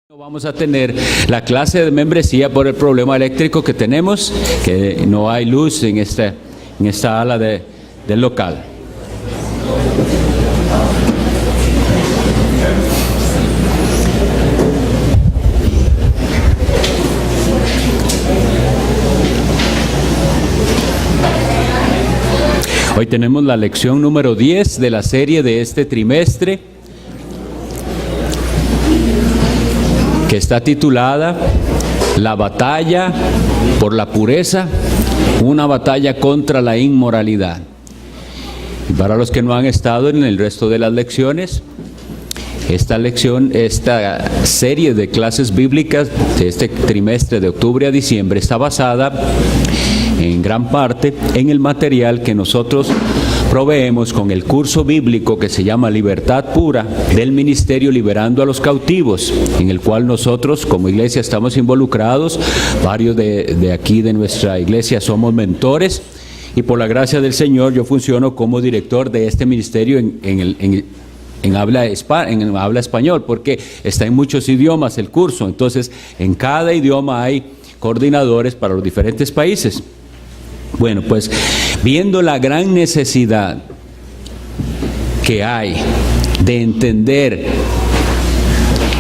Vamos a tener la clase de membresía por el problema eléctrico que tenemos, que no hay luz en esta ala del local. Hoy tenemos la lección número 10 de la serie de este trimestre, que está titulada La batalla por la pureza, una batalla contra la inmoralidad. Y para los que no han estado en el resto de las lecciones, esta serie de clases bíblicas de este trimestre de octubre a diciembre está basada en gran parte en el material que nosotros proveemos con el curso bíblico que se llama Libertad Pura del Ministerio Liberando a los Cautivos, en el cual nosotros como iglesia estamos involucrados. Varios de aquí de nuestra iglesia somos mentores y por la gracia del Señor yo funciono como director de este ministerio en habla español, porque está en muchos idiomas el curso. Entonces en cada idioma hay coordinadores para los diferentes países. Bueno, pues viendo la gran necesidad que hay de entender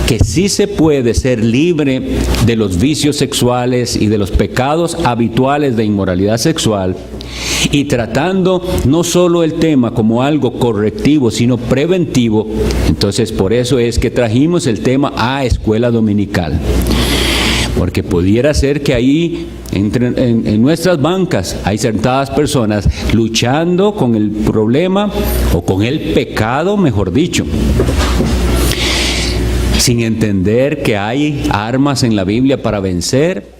que sí se puede ser libre de los vicios sexuales y de los pecados habituales de inmoralidad sexual, y tratando no solo el tema como algo correctivo, sino preventivo, entonces por eso es que trajimos el tema a escuela dominical. Porque pudiera ser que ahí, en nuestras bancas, hay sentadas personas luchando con el problema o con el pecado, mejor dicho, sin entender que hay armas en la Biblia para vencer,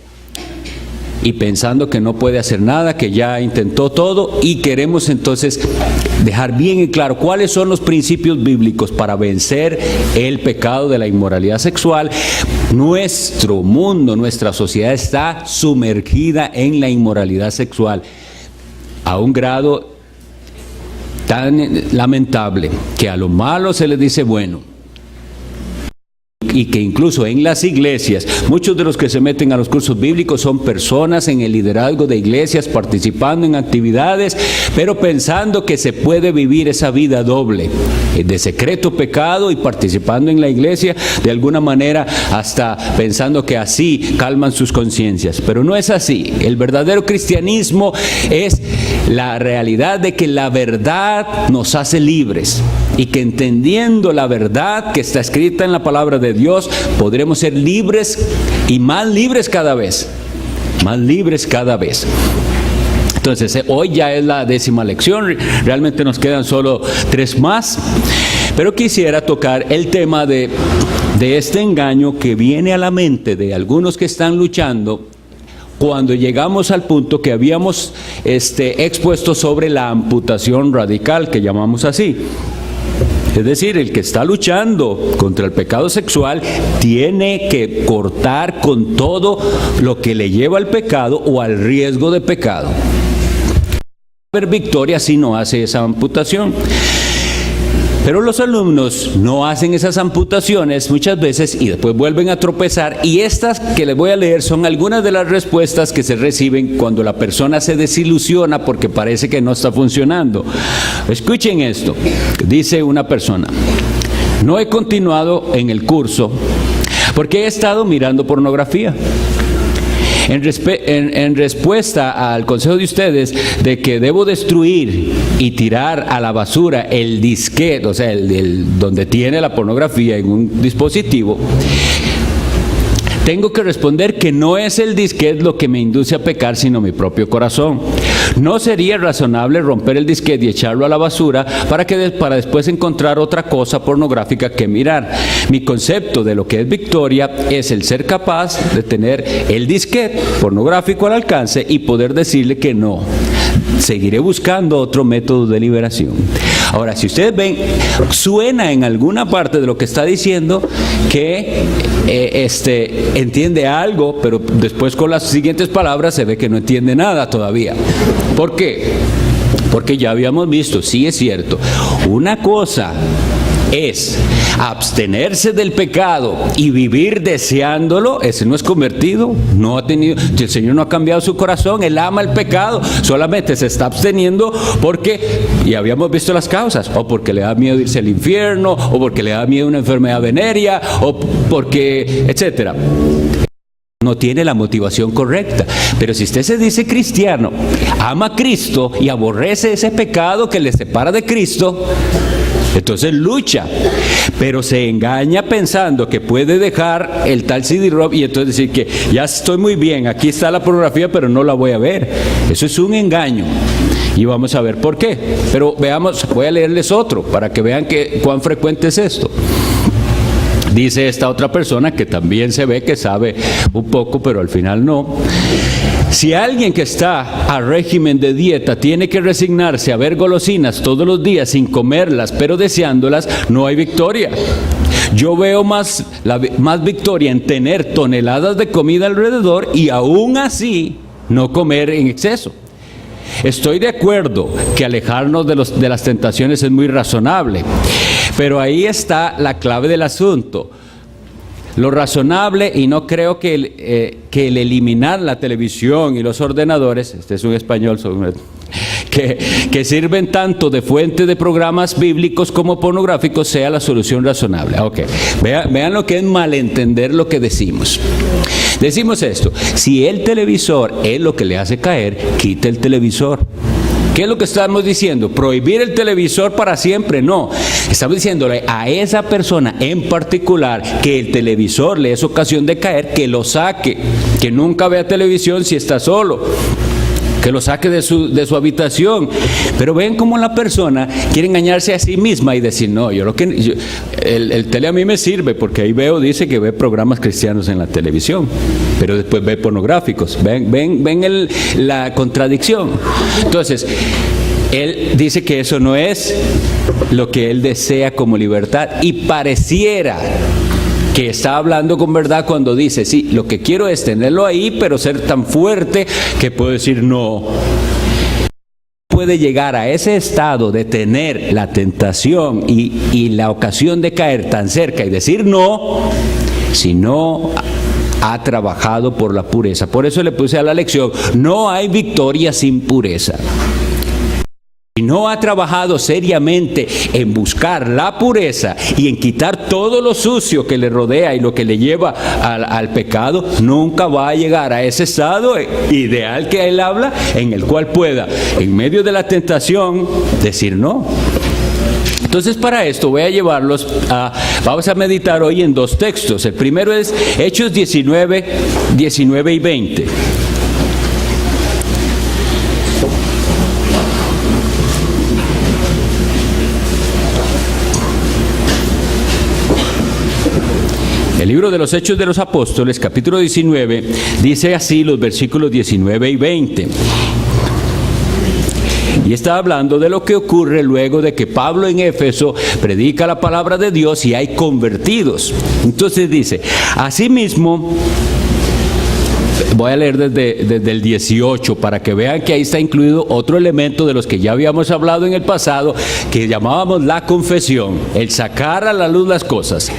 y pensando que no puede hacer nada, que ya intentó todo, y queremos entonces dejar bien en claro cuáles son los principios bíblicos para vencer el pecado de la inmoralidad sexual. Nuestro mundo, nuestra sociedad está sumergida en la inmoralidad sexual a un grado tan lamentable que a lo malo se le dice bueno. Y que incluso en las iglesias, muchos de los que se meten a los cursos bíblicos son personas en el liderazgo de iglesias, participando en actividades, pero pensando que se puede vivir esa vida doble, de secreto pecado y participando en la iglesia, de alguna manera hasta pensando que así calman sus conciencias. Pero no es así. El verdadero cristianismo es la realidad de que la verdad nos hace libres, y que entendiendo la verdad que está escrita en la palabra de Dios, podremos ser libres y más libres cada vez. Más libres cada vez. Entonces, hoy ya es la 10ª lección, realmente nos quedan solo 3 más, pero quisiera tocar el tema de este engaño que viene a la mente de algunos que están luchando cuando llegamos al punto que habíamos expuesto sobre la amputación radical, que llamamos así. Es decir, el que está luchando contra el pecado sexual tiene que cortar con todo lo que le lleva al pecado o al riesgo de pecado. No va a haber victoria si no hace esa amputación. Pero los alumnos no hacen esas amputaciones muchas veces y después vuelven a tropezar, y estas que les voy a leer son algunas de las respuestas que se reciben cuando la persona se desilusiona porque parece que no está funcionando. Escuchen esto. Dice una persona: no he continuado en el curso porque he estado mirando pornografía. En respuesta al consejo de ustedes de que debo destruir y tirar a la basura el disquete, o sea, donde tiene la pornografía en un dispositivo, tengo que responder que no es el disquete lo que me induce a pecar, sino mi propio corazón. No sería razonable romper el disquete y echarlo a la basura para después encontrar otra cosa pornográfica que mirar. Mi concepto de lo que es victoria es el ser capaz de tener el disquete pornográfico al alcance y poder decirle que no. Seguiré buscando otro método de liberación. Ahora, si ustedes ven, suena en alguna parte de lo que está diciendo que entiende algo, pero después con las siguientes palabras se ve que no entiende nada todavía. ¿Por qué? Porque ya habíamos visto, sí es cierto, una cosa es abstenerse del pecado y vivir deseándolo, ese no es convertido, no ha tenido, el Señor no ha cambiado su corazón, Él ama el pecado, solamente se está absteniendo porque, y habíamos visto las causas, o porque le da miedo irse al infierno, o porque le da miedo una enfermedad venérea, o porque, etcétera. No tiene la motivación correcta. Pero si usted se dice cristiano, ama a Cristo y aborrece ese pecado que le separa de Cristo, entonces lucha, pero se engaña pensando que puede dejar el tal CD-ROM y entonces decir que ya estoy muy bien, aquí está la pornografía, pero no la voy a ver. Eso es un engaño. Y vamos a ver por qué. Pero veamos, voy a leerles otro para que vean cuán frecuente es esto. Dice esta otra persona que también se ve que sabe un poco, pero al final no. Si alguien que está a régimen de dieta tiene que resignarse a ver golosinas todos los días sin comerlas, pero deseándolas, no hay victoria. Yo veo más victoria en tener toneladas de comida alrededor y aún así no comer en exceso. Estoy de acuerdo que alejarnos de las tentaciones es muy razonable, pero ahí está la clave del asunto. Lo razonable, y no creo que el eliminar la televisión y los ordenadores, este es un español, que sirven tanto de fuente de programas bíblicos como pornográficos, sea la solución razonable. Ok, vean lo que es malentender lo que decimos. Decimos esto: si el televisor es lo que le hace caer, quite el televisor. ¿Qué es lo que estamos diciendo? ¿Prohibir el televisor para siempre? No. Estamos diciéndole a esa persona en particular que el televisor le es ocasión de caer, que lo saque, que nunca vea televisión si está solo, que lo saque de su habitación. Pero ven cómo la persona quiere engañarse a sí misma y decir, no, el tele a mí me sirve porque ahí dice que ve programas cristianos en la televisión, pero después ve pornográficos. Ven la contradicción. Entonces, él dice que eso no es lo que él desea como libertad, y pareciera que está hablando con verdad cuando dice, sí, lo que quiero es tenerlo ahí, pero ser tan fuerte que puedo decir no. Puede llegar a ese estado de tener la tentación y la ocasión de caer tan cerca y decir no, si no ha trabajado por la pureza. Por eso le puse a la lección, no hay victoria sin pureza. Si no ha trabajado seriamente en buscar la pureza y en quitar todo lo sucio que le rodea y lo que le lleva al pecado, nunca va a llegar a ese estado ideal que él habla, en el cual pueda, en medio de la tentación, decir no. Entonces, para esto voy a llevarlos vamos a meditar hoy en dos textos. El primero es Hechos 19 y 20. El libro de los Hechos de los Apóstoles, capítulo 19, dice así los versículos 19 y 20. Y está hablando de lo que ocurre luego de que Pablo en Éfeso predica la palabra de Dios y hay convertidos. Entonces dice, asimismo, voy a leer desde el 18 para que vean que ahí está incluido otro elemento de los que ya habíamos hablado en el pasado, que llamábamos la confesión, el sacar a la luz las cosas.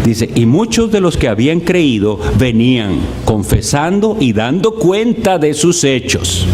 Dice, y muchos de los que habían creído venían confesando y dando cuenta de sus hechos.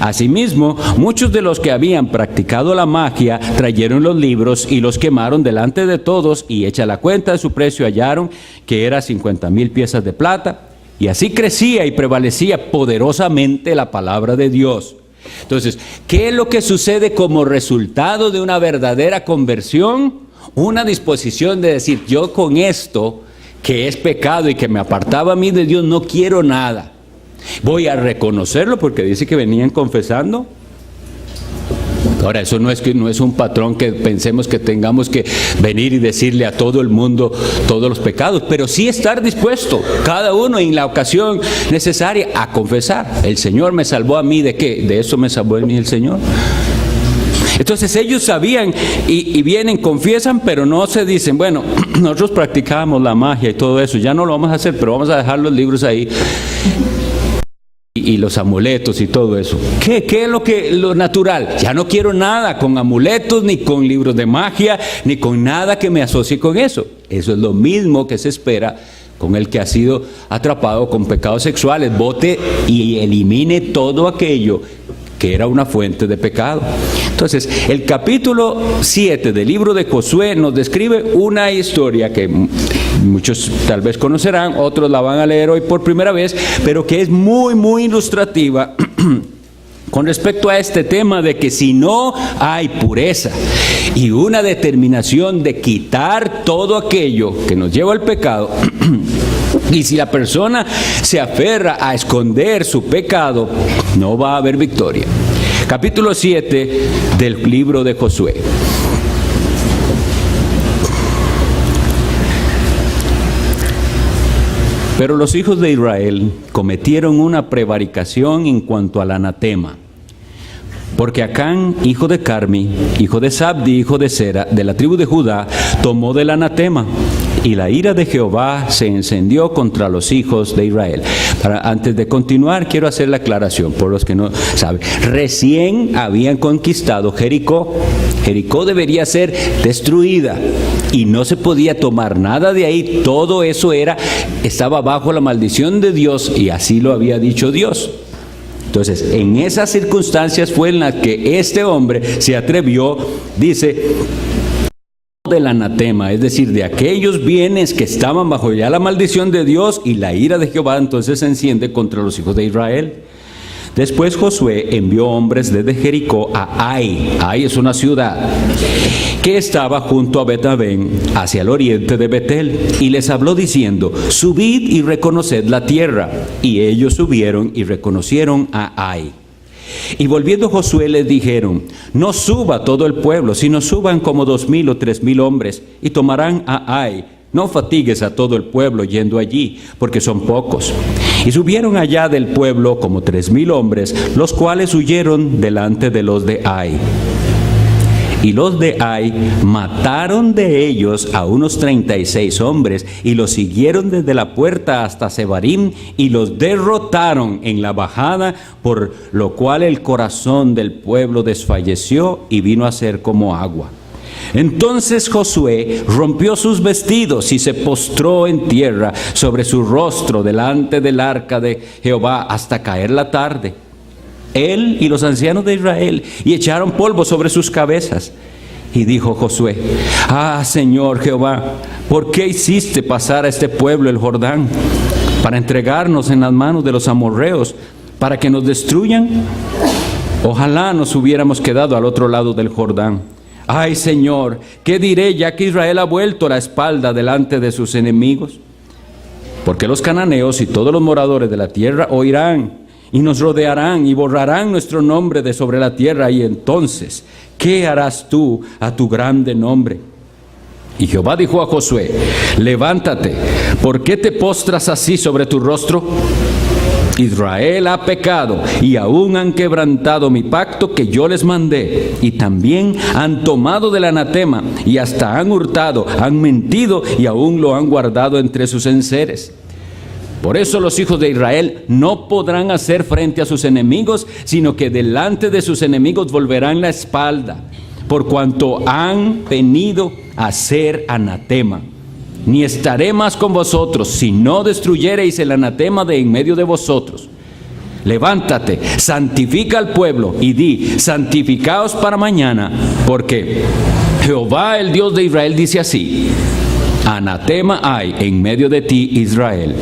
Asimismo, muchos de los que habían practicado la magia trajeron los libros y los quemaron delante de todos, y hecha la cuenta de su precio hallaron que era 50,000 piezas de plata, y así crecía y prevalecía poderosamente la palabra de Dios. Entonces, ¿qué es lo que sucede como resultado de una verdadera conversión? Una disposición de decir, yo con esto que es pecado y que me apartaba a mí de Dios, no quiero nada. Voy a reconocerlo porque dice que venían confesando. Ahora, eso no es un patrón que pensemos que tengamos que venir y decirle a todo el mundo todos los pecados, pero sí estar dispuesto, cada uno en la ocasión necesaria, a confesar. El Señor me salvó a mí, ¿de qué? De eso me salvó a mí el Señor. Entonces ellos sabían y vienen, confiesan, pero no se dicen, bueno, nosotros practicábamos la magia y todo eso, ya no lo vamos a hacer, pero vamos a dejar los libros ahí. y los amuletos y todo eso. ¿Qué es lo natural? Ya no quiero nada con amuletos, ni con libros de magia, ni con nada que me asocie con eso. Eso es lo mismo que se espera con el que ha sido atrapado con pecados sexuales. Bote y elimine todo aquello que era una fuente de pecado. Entonces, el capítulo 7 del libro de Josué nos describe una historia que muchos tal vez conocerán, otros la van a leer hoy por primera vez, pero que es muy, muy ilustrativa con respecto a este tema de que si no hay pureza y una determinación de quitar todo aquello que nos lleva al pecado, y si la persona se aferra a esconder su pecado, no va a haber victoria. Capítulo 7 del libro de Josué. Pero los hijos de Israel cometieron una prevaricación en cuanto al anatema. Porque Acán, hijo de Carmi, hijo de Sabdi, hijo de Sera, de la tribu de Judá, tomó del anatema, y la ira de Jehová se encendió contra los hijos de Israel. Antes de continuar, quiero hacer la aclaración, por los que no saben. Recién habían conquistado Jericó. Jericó debería ser destruida, y no se podía tomar nada de ahí. Todo eso estaba bajo la maldición de Dios, y así lo había dicho Dios. Entonces, en esas circunstancias fue en las que este hombre se atrevió, dice, del anatema, es decir, de aquellos bienes que estaban bajo ya la maldición de Dios, y la ira de Jehová entonces se enciende contra los hijos de Israel. Después Josué envió hombres desde Jericó a Ai. Ai es una ciudad que estaba junto a Bet-Aven, hacia el oriente de Betel, y les habló diciendo: subid y reconoced la tierra. Y ellos subieron y reconocieron a Ai. Y volviendo Josué les dijeron: no suba todo el pueblo, sino suban como 2,000 o 3,000 hombres, y tomarán a Ai. No fatigues a todo el pueblo yendo allí, porque son pocos. Y subieron allá del pueblo como 3,000 hombres, los cuales huyeron delante de los de Ai. Y los de Ai mataron de ellos a unos 36 hombres, y los siguieron desde la puerta hasta Sebarim, y los derrotaron en la bajada, por lo cual el corazón del pueblo desfalleció y vino a ser como agua. Entonces Josué rompió sus vestidos y se postró en tierra sobre su rostro delante del arca de Jehová hasta caer la tarde, él y los ancianos de Israel, y echaron polvo sobre sus cabezas. Y dijo Josué: ah, Señor Jehová, ¿por qué hiciste pasar a este pueblo el Jordán para entregarnos en las manos de los amorreos, para que nos destruyan? Ojalá nos hubiéramos quedado al otro lado del Jordán. Ay, Señor, ¿qué diré ya que Israel ha vuelto la espalda delante de sus enemigos? Porque los cananeos y todos los moradores de la tierra oirán y nos rodearán y borrarán nuestro nombre de sobre la tierra, y entonces, ¿qué harás tú a tu grande nombre? Y Jehová dijo a Josué: levántate, ¿por qué te postras así sobre tu rostro? Israel ha pecado y aún han quebrantado mi pacto que yo les mandé, y también han tomado del anatema y hasta han hurtado, han mentido y aún lo han guardado entre sus enseres. Por eso los hijos de Israel no podrán hacer frente a sus enemigos, sino que delante de sus enemigos volverán la espalda, por cuanto han venido a ser anatema. Ni estaré más con vosotros, si no destruyereis el anatema de en medio de vosotros. Levántate, santifica al pueblo, y di: santificaos para mañana, porque Jehová el Dios de Israel dice así: anatema hay en medio de ti, Israel.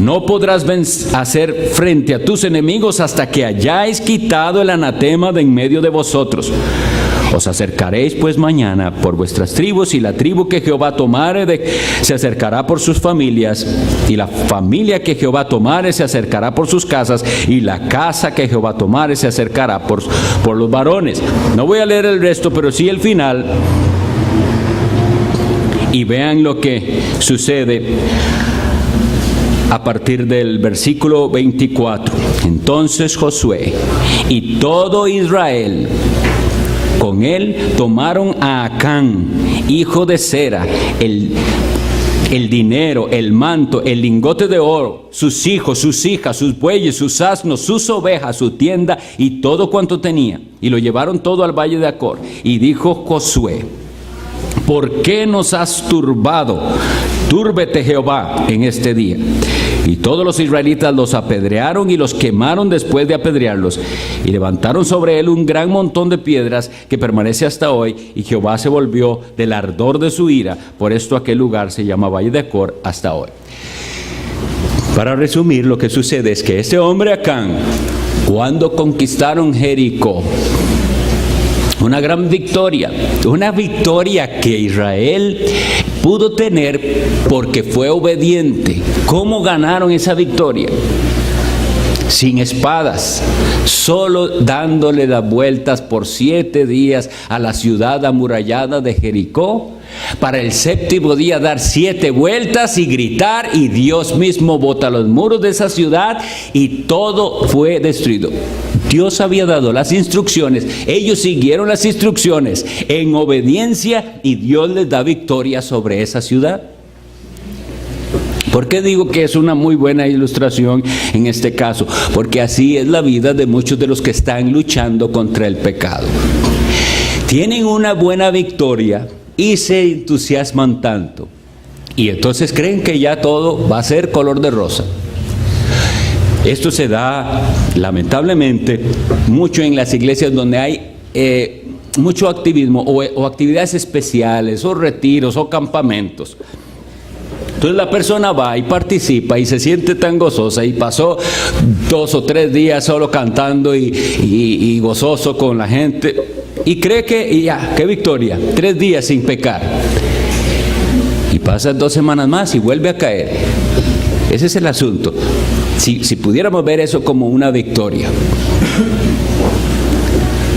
No podrás hacer frente a tus enemigos hasta que hayáis quitado el anatema de en medio de vosotros. Os acercaréis pues mañana por vuestras tribus, y la tribu que Jehová tomare se acercará por sus familias, y la familia que Jehová tomare se acercará por sus casas, y la casa que Jehová tomare se acercará por los varones. No voy a leer el resto, pero sí el final. Y vean lo que sucede a partir del versículo 24. Entonces Josué y todo Israel con él tomaron a Acán, hijo de Sera, el el dinero, el manto, el lingote de oro, sus hijos, sus hijas, sus bueyes, sus asnos, sus ovejas, su tienda y todo cuanto tenía. Y lo llevaron todo al valle de Acor. Y dijo Josué: ¿por qué nos has turbado? Túrbete Jehová en este día. Y todos los israelitas los apedrearon y los quemaron después de apedrearlos. Y levantaron sobre él un gran montón de piedras que permanece hasta hoy. Y Jehová se volvió del ardor de su ira. Por esto aquel lugar se llama Valle de Acor hasta hoy. Para resumir, lo que sucede es que este hombre Acán, cuando conquistaron Jericó, una gran victoria, una victoria que Israel pudo tener porque fue obediente. ¿Cómo ganaron esa victoria? Sin espadas, solo dándole las vueltas por 7 días a la ciudad amurallada de Jericó, para el 7º día dar 7 vueltas y gritar, y Dios mismo bota los muros de esa ciudad y todo fue destruido. Dios había dado las instrucciones, ellos siguieron las instrucciones en obediencia y Dios les da victoria sobre esa ciudad. ¿Por qué digo que es una muy buena ilustración en este caso? Porque así es la vida de muchos de los que están luchando contra el pecado. Tienen una buena victoria y se entusiasman tanto. Y entonces creen que ya todo va a ser color de rosa. Esto se da, lamentablemente, mucho en las iglesias donde hay mucho activismo o actividades especiales, o retiros, o campamentos. Entonces la persona va y participa y se siente tan gozosa y pasó 2 o 3 días solo cantando y gozoso con la gente y cree que ya, qué victoria, 3 días sin pecar. Y pasan 2 semanas más y vuelve a caer. Ese es el asunto. Si pudiéramos ver eso como una victoria,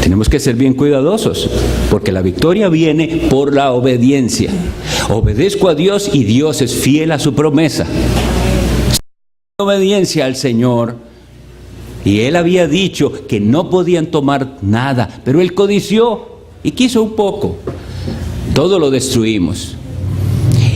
tenemos que ser bien cuidadosos, porque la victoria viene por la obediencia. Obedezco a Dios y Dios es fiel a su promesa. Obediencia al Señor, y Él había dicho que no podían tomar nada, pero Él codició y quiso un poco. Todo lo destruimos.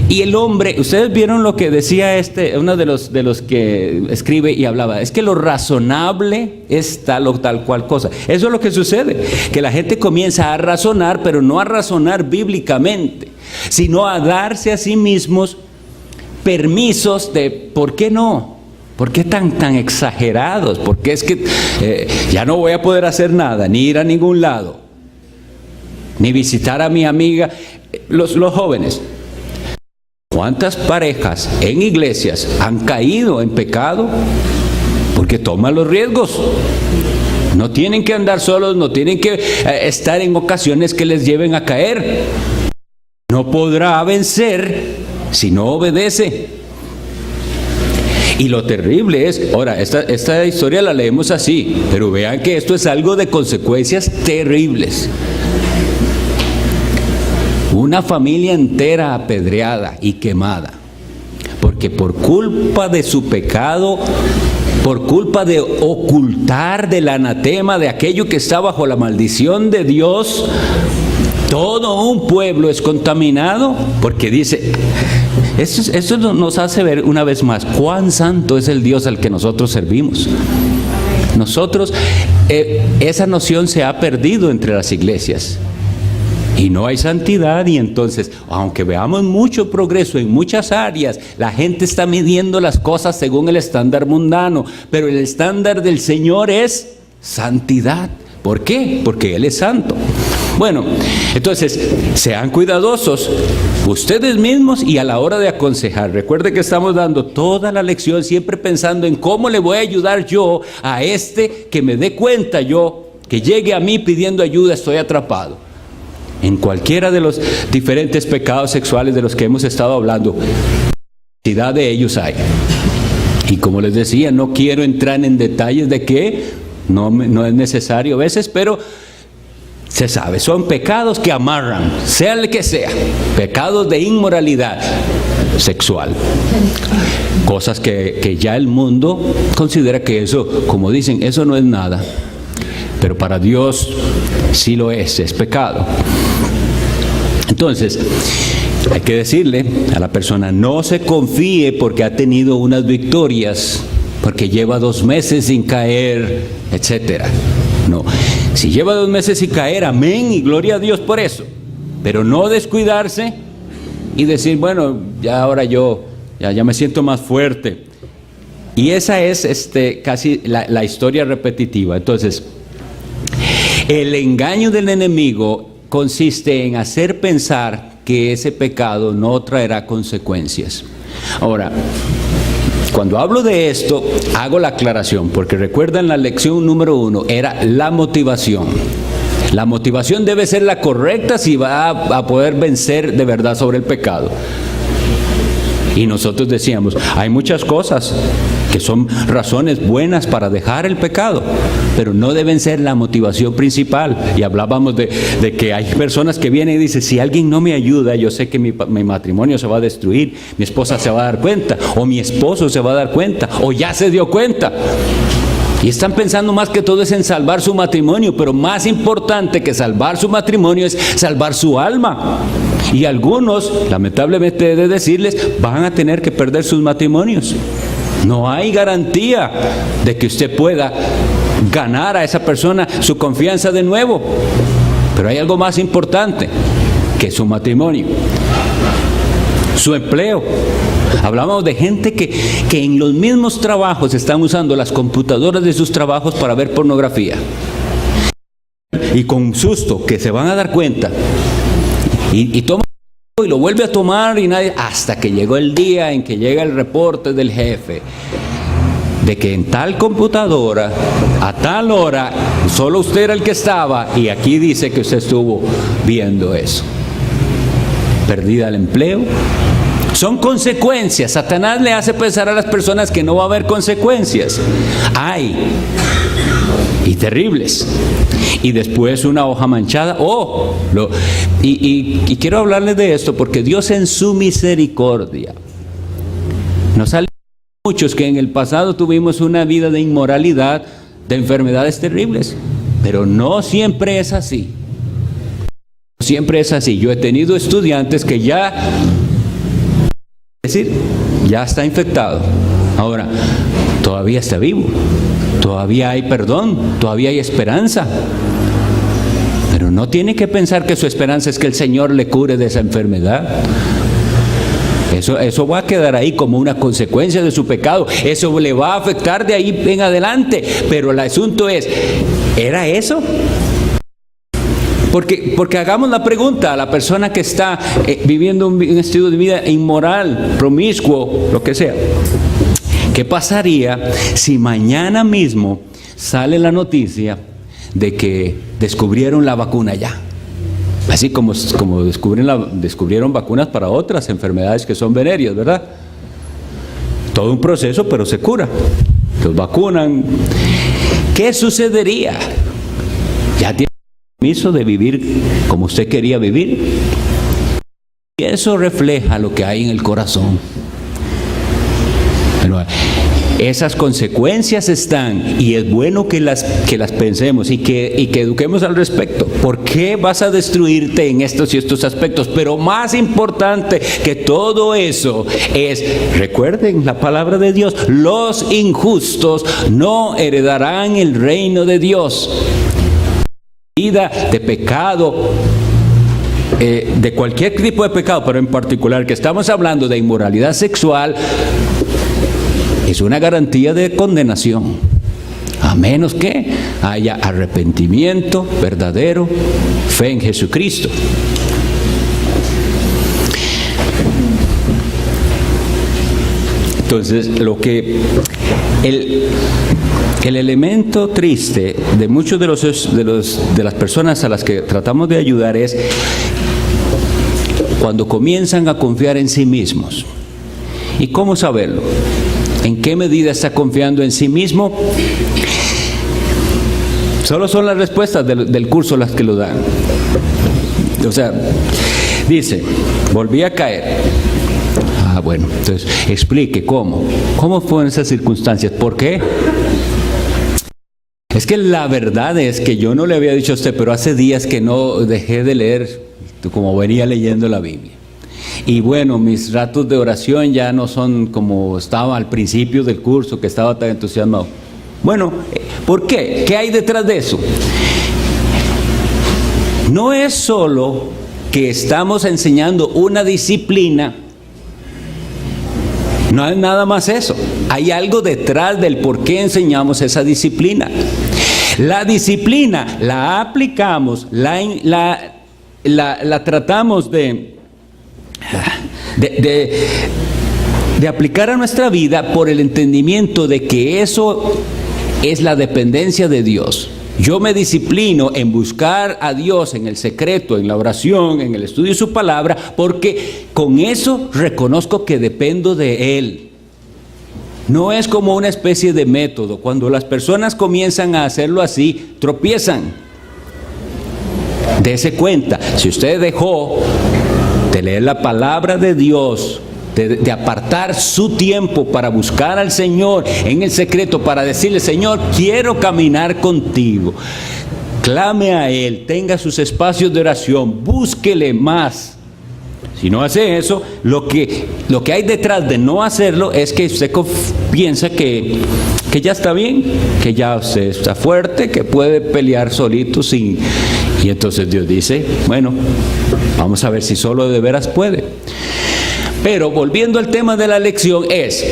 Y el hombre, ustedes vieron lo que decía uno de los que escribe y hablaba, es que lo razonable es tal o tal cual cosa. Eso es lo que sucede, que la gente comienza a razonar, pero no a razonar bíblicamente, sino a darse a sí mismos permisos de ¿por qué no? ¿Por qué tan exagerados? Porque es que ya no voy a poder hacer nada, ni ir a ningún lado, ni visitar a mi amiga. Los jóvenes, ¿cuántas parejas en iglesias han caído en pecado? Porque toman los riesgos. No tienen que andar solos, no tienen que estar en ocasiones que les lleven a caer. No podrá vencer si no obedece. Y lo terrible es, ahora, esta historia la leemos así, pero vean que esto es algo de consecuencias terribles. Una familia entera apedreada y quemada, porque por culpa de su pecado, por culpa de ocultar del anatema, de aquello que está bajo la maldición de Dios, todo un pueblo es contaminado, porque dice, esto nos hace ver una vez más cuán santo es el Dios al que nosotros servimos. Nosotros, esa noción se ha perdido entre las iglesias. Y no hay santidad, y entonces, aunque veamos mucho progreso en muchas áreas, la gente está midiendo las cosas según el estándar mundano, pero el estándar del Señor es santidad. ¿Por qué? Porque Él es santo. Bueno, entonces, sean cuidadosos ustedes mismos y a la hora de aconsejar. Recuerde que estamos dando toda la lección siempre pensando en cómo le voy a ayudar yo a que me dé cuenta yo, que llegue a mí pidiendo ayuda, estoy atrapado. En cualquiera de los diferentes pecados sexuales de los que hemos estado hablando, cantidad de ellos hay. Y como les decía, no quiero entrar en detalles de que no es necesario a veces, pero se sabe, son pecados que amarran, sea el que sea, pecados de inmoralidad sexual. Cosas que ya el mundo considera que eso, como dicen, eso no es nada. Pero para Dios sí lo es pecado. Entonces, hay que decirle a la persona, no se confíe porque ha tenido unas victorias, porque lleva 2 meses sin caer, etcétera. No, si lleva 2 meses sin caer, amén, y gloria a Dios por eso. Pero no descuidarse y decir, bueno, ya ahora ya me siento más fuerte. Y esa es casi la historia repetitiva. Entonces, el engaño del enemigo consiste en hacer pensar que ese pecado no traerá consecuencias. Ahora, cuando hablo de esto, hago la aclaración, porque recuerdan la lección número 1, era la motivación. La motivación debe ser la correcta si va a poder vencer de verdad sobre el pecado. Y nosotros decíamos, hay muchas cosas que son razones buenas para dejar el pecado, pero no deben ser la motivación principal. Y hablábamos de que hay personas que vienen y dicen, si alguien no me ayuda, yo sé que mi matrimonio se va a destruir, mi esposa se va a dar cuenta, o mi esposo se va a dar cuenta, o ya se dio cuenta. Y están pensando más que todo es en salvar su matrimonio, pero más importante que salvar su matrimonio es salvar su alma. Y algunos, lamentablemente he de decirles, van a tener que perder sus matrimonios. No hay garantía de que usted pueda ganar a esa persona su confianza de nuevo. Pero hay algo más importante que su matrimonio. Su empleo. Hablamos de gente que en los mismos trabajos están usando las computadoras de sus trabajos para ver pornografía. Y con susto que se van a dar cuenta. Y toma y lo vuelve a tomar y nadie, hasta que llegó el día en que llega el reporte del jefe de que en tal computadora a tal hora solo usted era el que estaba y aquí dice que usted estuvo viendo eso. Perdida el empleo. Son consecuencias. Satanás le hace pensar a las personas que no va a haber consecuencias. Hay. Y terribles. Y después una hoja manchada. Y quiero hablarles de esto porque Dios en su misericordia nos ha librado a muchos que en el pasado tuvimos una vida de inmoralidad, de enfermedades terribles. Pero no siempre es así. No siempre es así. Yo he tenido estudiantes que ya está infectado. Ahora, todavía está vivo. Todavía hay perdón, todavía hay esperanza. Pero no tiene que pensar que su esperanza es que el Señor le cure de esa enfermedad. Eso va a quedar ahí como una consecuencia de su pecado. Eso le va a afectar de ahí en adelante. Pero el asunto es, ¿era eso? Porque hagamos la pregunta a la persona que está viviendo un estilo de vida inmoral, promiscuo, lo que sea. ¿Qué pasaría si mañana mismo sale la noticia de que descubrieron la vacuna ya? Así como descubrieron vacunas para otras enfermedades que son venéreas, ¿verdad? Todo un proceso, pero se cura. Los vacunan. ¿Qué sucedería? Ya tiene permiso de vivir como usted quería vivir. Y eso refleja lo que hay en el corazón. Bueno, esas consecuencias están y es bueno que las pensemos y que eduquemos al respecto. ¿Por qué vas a destruirte en estos y estos aspectos? Pero más importante que todo eso es, recuerden la palabra de Dios, los injustos no heredarán el reino de Dios. Vida de pecado, de cualquier tipo de pecado, pero en particular que estamos hablando de inmoralidad sexual, es una garantía de condenación, a menos que haya arrepentimiento verdadero, fe en Jesucristo. Entonces, el elemento triste de muchos de las personas a las que tratamos de ayudar es cuando comienzan a confiar en sí mismos. ¿Y cómo saberlo? ¿En qué medida está confiando en sí mismo? Solo son las respuestas del curso las que lo dan. O sea, dice, volví a caer. Bueno, entonces explique cómo fueron esas circunstancias, ¿por qué? Es que la verdad es que yo no le había dicho a usted, pero hace días que no dejé de leer como venía leyendo la Biblia. y bueno, mis ratos de oración ya no son como estaba al principio del curso, que estaba tan entusiasmado. Bueno, ¿por qué? ¿Qué hay detrás de eso? No es solo que estamos enseñando una disciplina, no es nada más eso. Hay algo detrás del por qué enseñamos esa disciplina. La disciplina la aplicamos, la tratamos de aplicar a nuestra vida por el entendimiento de que eso es la dependencia de Dios. Yo me disciplino en buscar a Dios en el secreto, en la oración, en el estudio de su palabra, porque con eso reconozco que dependo de Él. No es como una especie de método. Cuando las personas comienzan a hacerlo así, tropiezan. Dese cuenta, si usted dejó de leer la palabra de Dios, de apartar su tiempo para buscar al Señor en el secreto, para decirle: Señor, quiero caminar contigo, clame a Él, tenga sus espacios de oración, búsquele más. Si no hace eso, lo que hay detrás de no hacerlo es que usted piensa que ya está bien, que ya usted está fuerte, que puede pelear solito sin... Y entonces Dios dice: bueno, vamos a ver si solo de veras puede. Pero volviendo al tema de la lección es,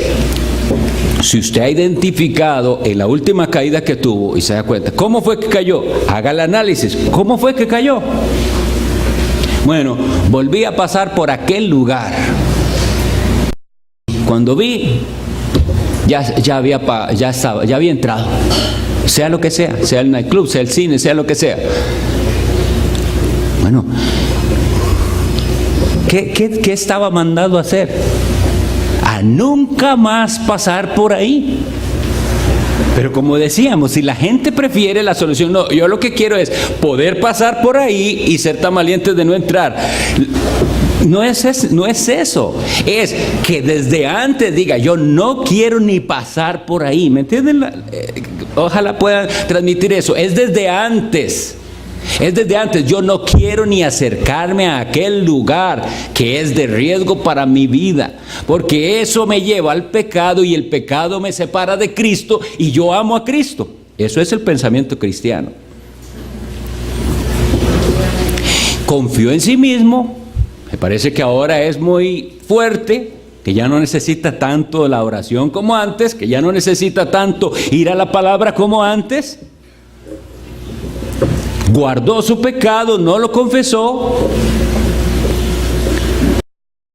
si usted ha identificado en la última caída que tuvo y se da cuenta, ¿cómo fue que cayó? Haga el análisis. ¿Cómo fue que cayó? Bueno, volví a pasar por aquel lugar. Cuando vi, ya había entrado. Sea lo que sea el nightclub, sea el cine, sea lo que sea. Bueno, ¿qué estaba mandado a hacer? A nunca más pasar por ahí. Pero como decíamos, si la gente prefiere la solución, no, yo lo que quiero es poder pasar por ahí y ser tan valiente de no entrar. No es eso, es que desde antes diga: yo no quiero ni pasar por ahí. ¿Me entienden? Ojalá puedan transmitir eso. Es desde antes. Yo no quiero ni acercarme a aquel lugar que es de riesgo para mi vida, porque eso me lleva al pecado y el pecado me separa de Cristo y yo amo a Cristo. Eso es el pensamiento cristiano. Confió en sí mismo, me parece que ahora es muy fuerte, que ya no necesita tanto la oración como antes, que ya no necesita tanto ir a la palabra como antes. Guardó su pecado, no lo confesó.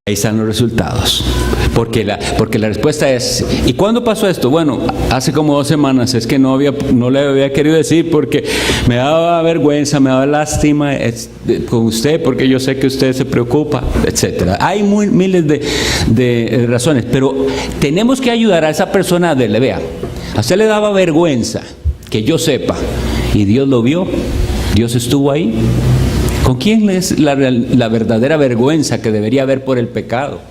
Ahí están los resultados. Porque la respuesta es: ¿y cuándo pasó esto? Bueno, hace como 2 semanas. Es que no le había querido decir porque me daba vergüenza, me daba lástima con usted, porque yo sé que usted se preocupa, etcétera. Hay miles de razones, pero tenemos que ayudar a esa persona a decirle: vea, a usted le daba vergüenza, que yo sepa, y Dios lo vio. Dios estuvo ahí. ¿Con quién es la verdadera vergüenza que debería haber por el pecado?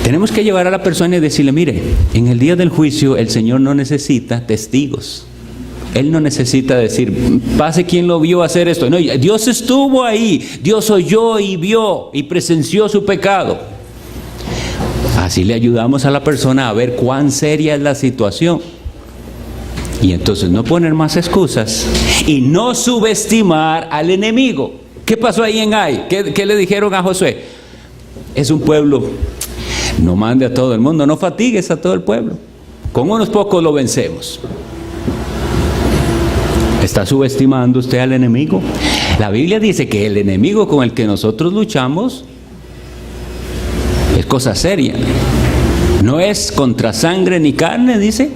Tenemos que llevar a la persona y decirle: mire, en el día del juicio el Señor no necesita testigos. Él no necesita decir: pase quien lo vio hacer esto. No, Dios estuvo ahí. Dios oyó y vio y presenció su pecado. Así le ayudamos a la persona a ver cuán seria es la situación. Y entonces no poner más excusas y no subestimar al enemigo. ¿Qué pasó ahí en Ai? ¿Qué le dijeron a Josué? Es un pueblo, no mande a todo el mundo, no fatigues a todo el pueblo. Con unos pocos lo vencemos. ¿Está subestimando usted al enemigo? La Biblia dice que el enemigo con el que nosotros luchamos es cosa seria. No es contra sangre ni carne, dice.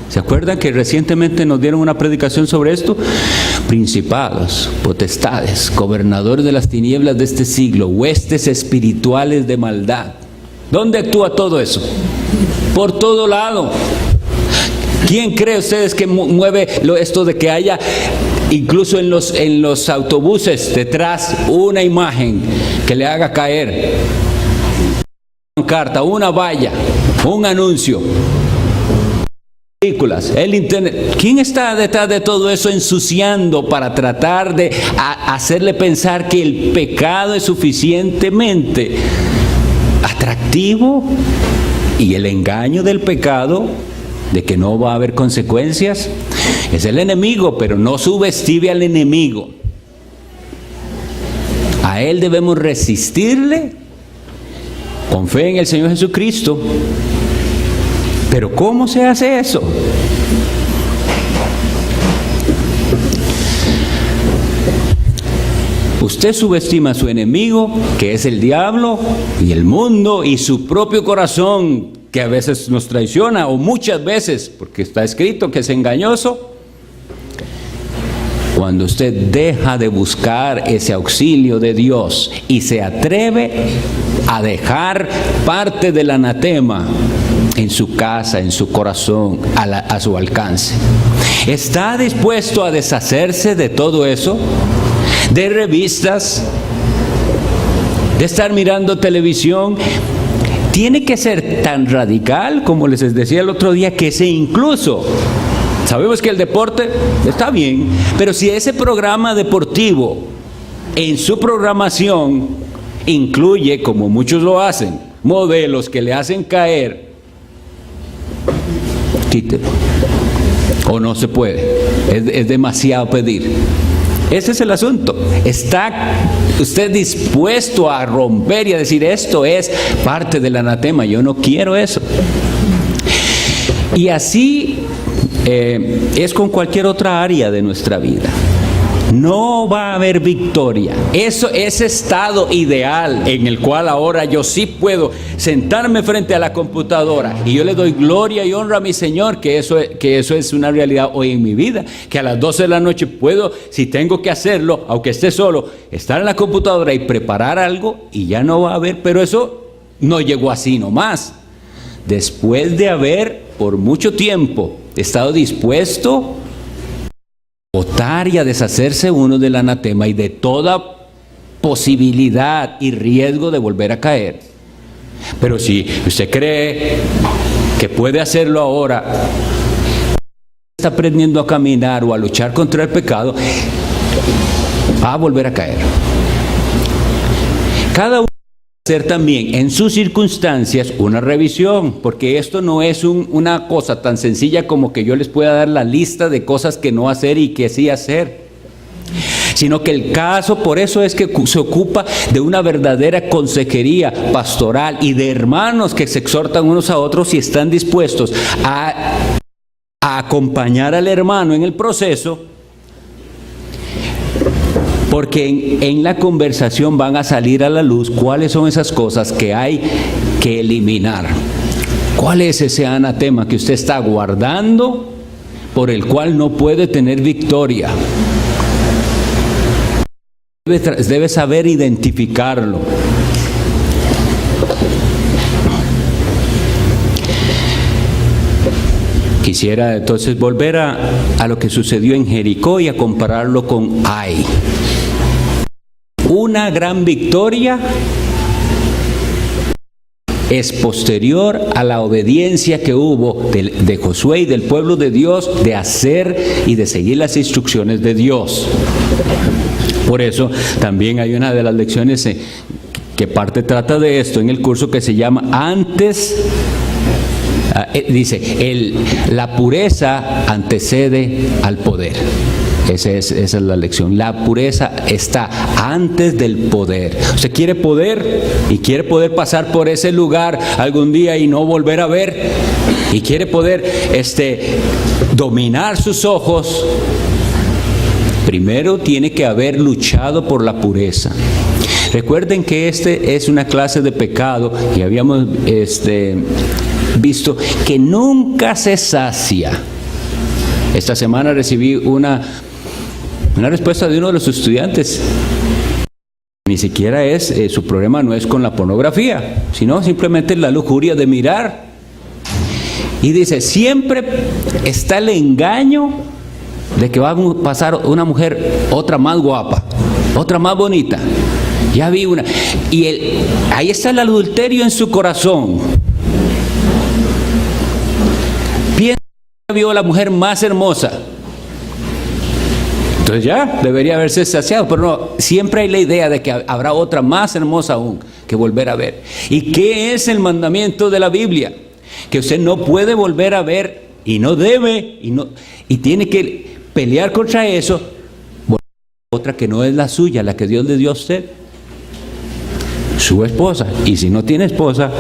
¿Se acuerdan que recientemente nos dieron una predicación sobre esto? Principados, potestades, gobernadores de las tinieblas de este siglo, huestes espirituales de maldad. ¿Dónde actúa todo eso? Por todo lado. ¿Quién cree ustedes que mueve esto de que haya incluso en los autobuses detrás una imagen que le haga caer? Una carta, una valla, un anuncio. películas, el internet. ¿Quién está detrás de todo eso ensuciando para tratar de hacerle pensar que el pecado es suficientemente atractivo? Y el engaño del pecado, de que no va a haber consecuencias, es el enemigo, pero no subestime al enemigo. A él debemos resistirle con fe en el Señor Jesucristo. Pero ¿cómo se hace eso? Usted subestima a su enemigo, que es el diablo y el mundo y su propio corazón, que a veces nos traiciona, o muchas veces, porque está escrito que es engañoso. Cuando usted deja de buscar ese auxilio de Dios y se atreve a dejar parte del anatema en su casa, en su corazón, a su alcance, ¿está dispuesto a deshacerse de todo eso? De revistas, de estar mirando televisión. Tiene que ser tan radical, como les decía el otro día, que se incluso, sabemos que el deporte está bien, pero si ese programa deportivo en su programación incluye, como muchos lo hacen, modelos que le hacen caer, quítelo. O no se puede, es demasiado pedir. Ese es el asunto. ¿Está usted dispuesto a romper y a decir, esto es parte del anatema, yo no quiero eso? Y así es con cualquier otra área de nuestra vida. No va a haber victoria. Ese estado ideal en el cual ahora yo sí puedo sentarme frente a la computadora y yo le doy gloria y honra a mi Señor, que eso es una realidad hoy en mi vida, que a las 12 de la noche puedo, si tengo que hacerlo, aunque esté solo, estar en la computadora y preparar algo, y ya no va a haber. Pero eso no llegó así nomás. Después de haber por mucho tiempo estado dispuesto a votar y a deshacerse uno del anatema y de toda posibilidad y riesgo de volver a caer. Pero si usted cree que puede hacerlo ahora, está aprendiendo a caminar o a luchar contra el pecado, va a volver a caer. Cada uno debe hacer también en sus circunstancias una revisión, porque esto no es una cosa tan sencilla como que yo les pueda dar la lista de cosas que no hacer y que sí hacer, sino que el caso, por eso es que se ocupa de una verdadera consejería pastoral y de hermanos que se exhortan unos a otros y están dispuestos a acompañar al hermano en el proceso, porque en la conversación van a salir a la luz cuáles son esas cosas que hay que eliminar. ¿Cuál es ese anatema que usted está guardando por el cual no puede tener victoria? Debe saber identificarlo. Quisiera entonces volver a lo que sucedió en Jericó y a compararlo con Ai. Una gran victoria es posterior a la obediencia que hubo de Josué y del pueblo de Dios de hacer y de seguir las instrucciones de Dios. Por eso también hay una de las lecciones que parte trata de esto en el curso, que se llama antes. Dice, la pureza antecede al poder. Esa es la lección. La pureza está antes del poder. Usted quiere poder y quiere poder pasar por ese lugar algún día y no volver a ver, y quiere poder dominar sus ojos. Primero tiene que haber luchado por la pureza. Recuerden que es una clase de pecado y habíamos visto que nunca se sacia. Esta semana recibí una respuesta de uno de los estudiantes. Ni siquiera su problema no es con la pornografía, sino simplemente la lujuria de mirar. Y dice, siempre está el engaño de que va a pasar una mujer, otra más guapa, otra más bonita. Ya vi una. Y ahí está el adulterio en su corazón. Piensa vio a la mujer más hermosa. Entonces ya debería haberse saciado, pero no, siempre hay la idea de que habrá otra más hermosa aún que volver a ver. ¿Y qué es el mandamiento de la Biblia? Que usted no puede volver a ver y no debe y tiene que pelear contra eso. Otra que no es la suya, la que Dios le dio a usted, su esposa. Y si no tiene esposa,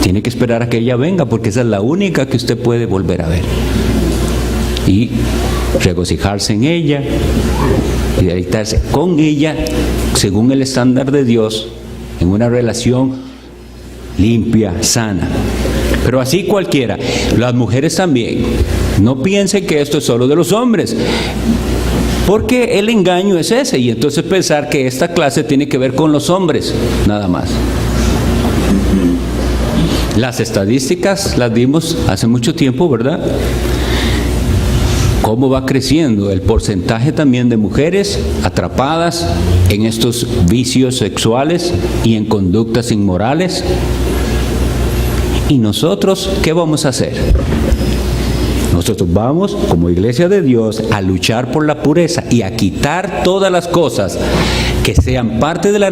tiene que esperar a que ella venga, porque esa es la única que usted puede volver a ver y regocijarse en ella y deleitarse con ella según el estándar de Dios, en una relación limpia, sana. Pero así cualquiera, las mujeres también. No piensen que esto es solo de los hombres, porque el engaño es ese, y entonces pensar que esta clase tiene que ver con los hombres, nada más. Las estadísticas las dimos hace mucho tiempo, ¿verdad? Cómo va creciendo el porcentaje también de mujeres atrapadas en estos vicios sexuales y en conductas inmorales. ¿Y nosotros qué vamos a hacer? Nosotros vamos, como Iglesia de Dios, a luchar por la pureza y a quitar todas las cosas que sean parte de la